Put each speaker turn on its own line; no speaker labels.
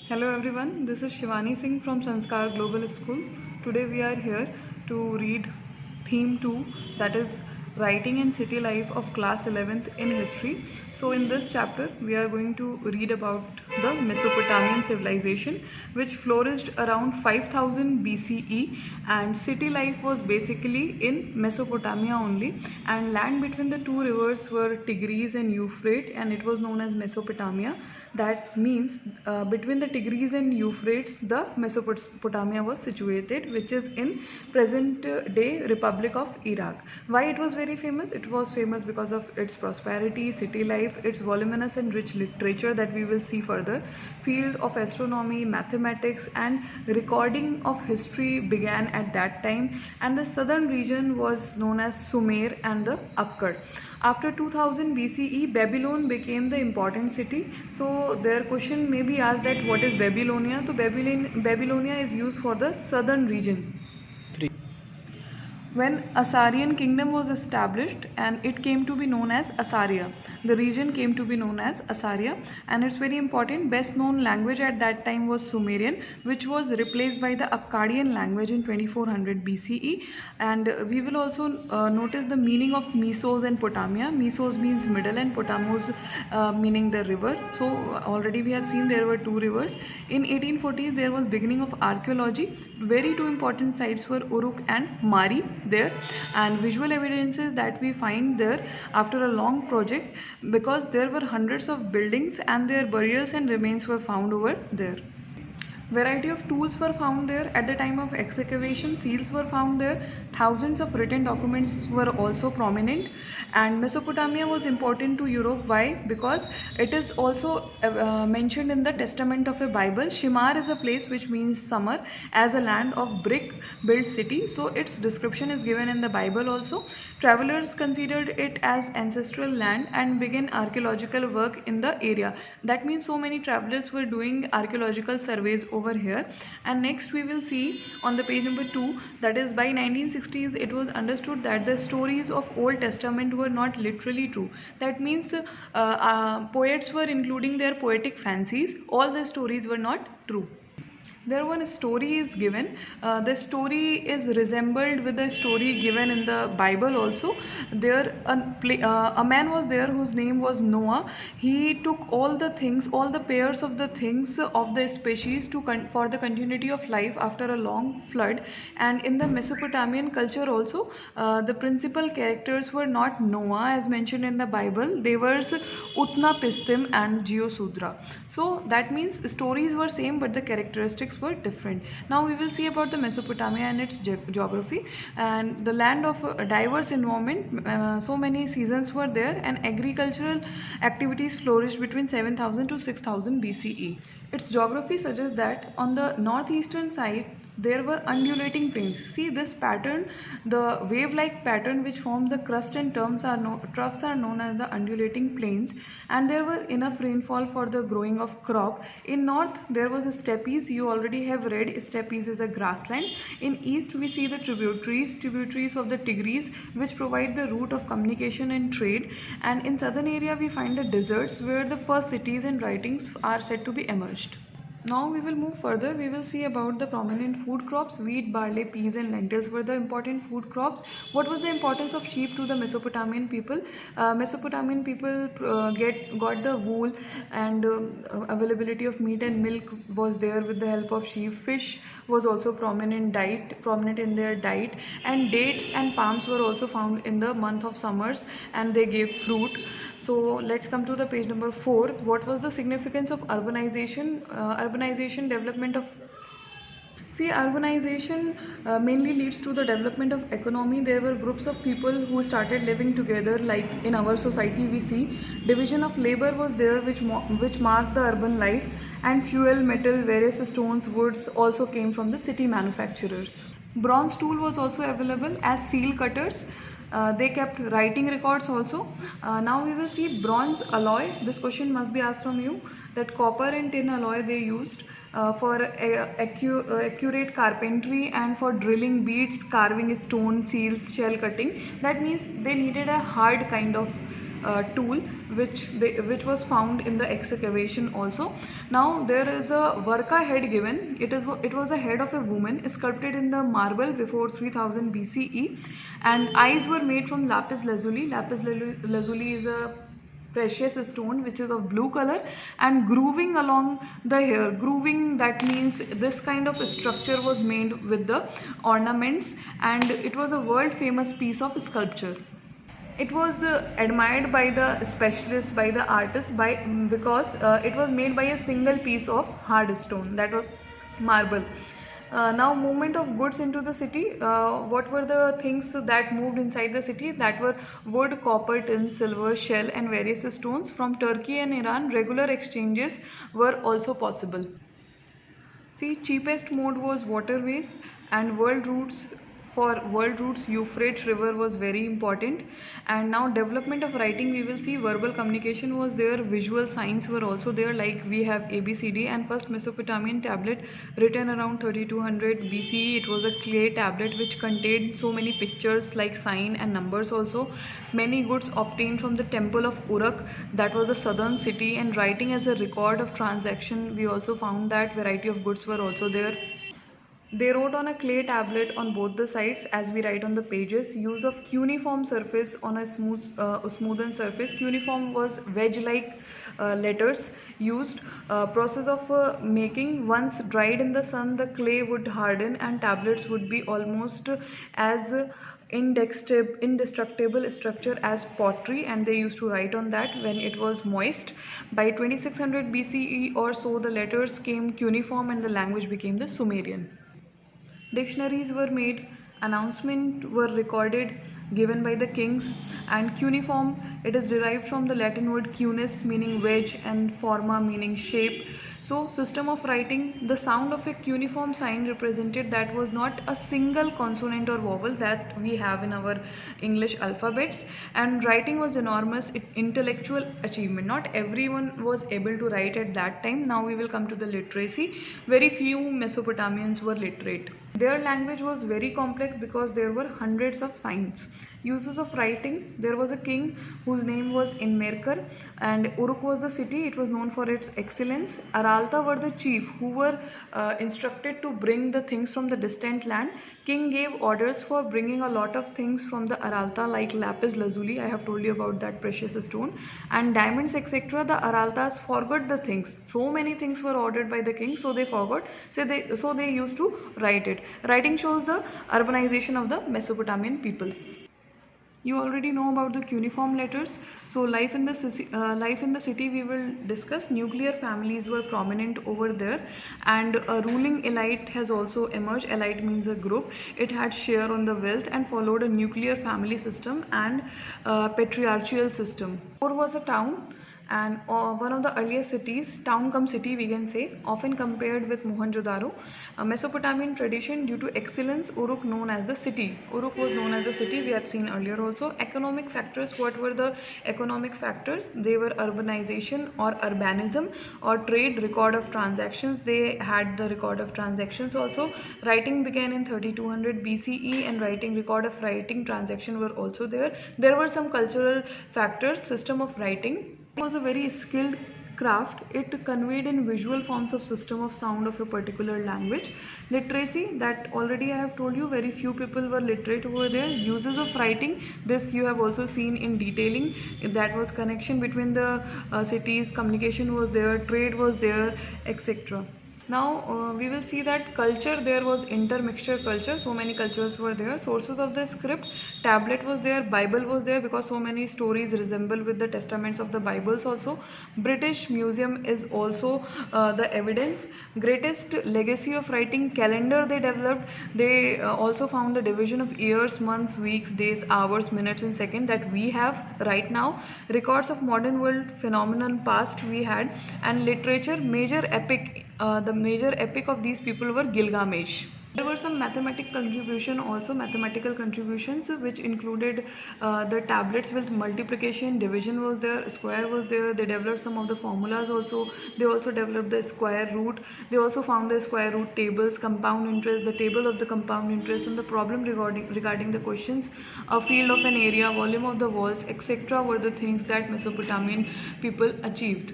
Hello everyone, this is Shivani Singh from Sanskar Global School. Today we are here to read theme 2, that is writing and city life of class 11th in history. So in this chapter we are going to read about the Mesopotamian civilization which flourished around 5000 BCE, and city life was basically in Mesopotamia only, and land between the two rivers were Tigris and Euphrates, and it was known as Mesopotamia. That means between the Tigris and Euphrates the Mesopotamia was situated, which is in present day Republic of Iraq. Why it was very famous? It was famous because of its prosperity, city life, its voluminous and rich literature that we will see further. Field of astronomy, mathematics and recording of history began at that time, and the southern region was known as Sumer and the Akkad. After 2000 BCE, Babylon became the important city. So their question may be asked that what is Babylonia? So Babylonia is used for the southern region. When Assyrian kingdom was established and it came to be known as Assyria. The region came to be known as Assyria, and it's very important. Best known language at that time was Sumerian, which was replaced by the Akkadian language in 2400 BCE. And we will also notice the meaning of Mesos and Potamia. Mesos means middle and Potamos meaning the river. So already we have seen there were two rivers. In 1840s there was beginning of archaeology. Very two important sites were Uruk and Mari there, and visual evidences that we find there after a long project, because there were hundreds of buildings and their burials and remains were found over there. Variety of tools were found there at the time of excavation. Seals were found there. Thousands of written documents were also prominent. And Mesopotamia was important to Europe. Why? Because it is also mentioned in the Testament of a Bible. Shimar is a place which means summer, as a land of brick built city. So its description is given in the Bible also. Travelers considered it as ancestral land and began archaeological work in the area. That means so many travelers were doing archaeological surveys over here. And next we will see on the page number 2, that is by 1960s it was understood that the stories of Old Testament were not literally true. That means poets were including their poetic fancies. All the stories were not true. There one story is given. The story is resembled with the story given in the Bible also. There a man was there whose name was Noah. He took all the things, all the pairs of the things of the species for the continuity of life after a long flood. And in the Mesopotamian culture also, the principal characters were not Noah as mentioned in the Bible. They were Utnapishtim and Geosudra. So that means the stories were same but the characteristics were different. Now we will see about the Mesopotamia and its geography, and the land of a diverse environment. So many seasons were there, and agricultural activities flourished between 7000 to 6000 BCE. Its geography suggests that on the northeastern side there were undulating plains. See this pattern, the wave-like pattern which forms the crust and troughs are known as the undulating plains, and there were enough rainfall for the growing of crop. In north there was a steppes. You already have read steppes is a grassland. In east we see the tributaries of the Tigris, which provide the route of communication and trade, and in southern area we find the deserts where the first cities and writings are said to be emerged. Now we will move further. We will see about the prominent food crops. Wheat, barley, peas and lentils were the important food crops. What was the importance of sheep to the Mesopotamian people? Mesopotamian people got the wool, and availability of meat and milk was there with the help of sheep. Fish was also prominent in their diet, and dates and palms were also found in the month of summers, and they gave fruit. So let's come to the page number 4. What was the significance of urbanization? Development of urbanization mainly leads to the development of economy. There were groups of people who started living together, like in our society we see division of labor was there, which marked the urban life, and fuel, metal, various stones, woods also came from the city manufacturers. Bronze tool was also available as seal cutters. They kept writing records also. Now we will see bronze alloy. This question must be asked from you, that copper and tin alloy they used for accurate carpentry and for drilling beads, carving stone, seals, shell cutting. That means they needed a hard kind of tool which was found in the excavation also. Now there is a Varka head given. It was a head of a woman sculpted in the marble before 3000 BCE, and eyes were made from lapis lazuli. Lazuli is a precious stone which is of blue color, and grooving along the hair. Grooving, that means this kind of structure was made with the ornaments, and it was a world famous piece of sculpture. It was admired by the specialists, by the artists, because it was made by a single piece of hard stone, that was marble. Now, movement of goods into the city. What were the things that moved inside the city? That were wood, copper, tin, silver, shell, and various stones. From Turkey and Iran, regular exchanges were also possible. See, cheapest mode was waterways, and world routes. For world routes, Euphrates river was very important. And now development of writing, we will see verbal communication was there, visual signs were also there, like we have ABCD. And first Mesopotamian tablet written around 3200 BCE. It was a clay tablet which contained so many pictures like sign and numbers also. Many goods obtained from the temple of Uruk, that was a southern city. And writing as a record of transaction, we also found that variety of goods were also there. They wrote on a clay tablet on both the sides as we write on the pages. Use of cuneiform surface on a smoothened surface. Cuneiform was wedge-like letters used. Process of making. Once dried in the sun, the clay would harden and tablets would be almost as indestructible structure as pottery, and they used to write on that when it was moist. By 2600 BCE or so, the letters came cuneiform and the language became the Sumerian. Dictionaries were made, announcements were recorded, given by the kings. And cuneiform, it is derived from the Latin word cunis, meaning wedge, and forma, meaning shape. So, system of writing, the sound of a cuneiform sign represented that was not a single consonant or vowel that we have in our English alphabets. And writing was enormous intellectual achievement. Not everyone was able to write at that time. Now we will come to the literacy. Very few Mesopotamians were literate. Their language was very complex because there were hundreds of signs. Uses of writing, there was a king whose name was Enmerkar, and Uruk was the city. It was known for its excellence. Aralta were the chief who were instructed to bring the things from the distant land. King gave orders for bringing a lot of things from the Aralta, like lapis lazuli, I have told you about that precious stone, and diamonds, etc. The Araltas forgot the things. So many things were ordered by the king, so they forgot. So they used to write it. Writing shows the urbanization of the Mesopotamian people. You already know about the cuneiform letters. So life in the city we will discuss. Nuclear families were prominent over there, and a ruling elite has also emerged. Elite means a group. It had share on the wealth and followed a nuclear family system and patriarchal system. Or was a town, and one of the earliest cities, town cum city we can say, often compared with Mohenjo-daro. A Mesopotamian tradition, due to excellence, Uruk known as the city. Uruk was known as the city, we have seen earlier also. Economic factors, what were the economic factors? They were urbanization or urbanism, or trade, record of transactions. They had the record of transactions also. Writing began in 3200 BCE, and record of writing transaction were also there. There were some cultural factors. System of writing was a very skilled craft. It conveyed in visual forms of system of sound of a particular language. Literacy, that already I have told you, very few people were literate over there. Uses of writing, this you have also seen in detailing. That was connection between the cities, communication was there, trade was there, etc. Now we will see that culture, there was intermixture culture, so many cultures were there. Sources of the script, tablet was there, Bible was there, because so many stories resemble with the testaments of the Bibles also. British Museum is also the evidence. Greatest legacy of writing, calendar they developed. They also found the division of years, months, weeks, days, hours, minutes and seconds that we have right now. Records of modern world phenomenon past we had. And literature, major epic, the major epic of these people were Gilgamesh. There were some mathematical contributions which included the tablets with multiplication, division was there, square was there. They developed some of the formulas also. They also developed the square root. They also found the square root tables, compound interest, the table of the compound interest, and the problem regarding the questions, a field of an area, volume of the walls, etc. were the things that Mesopotamian people achieved.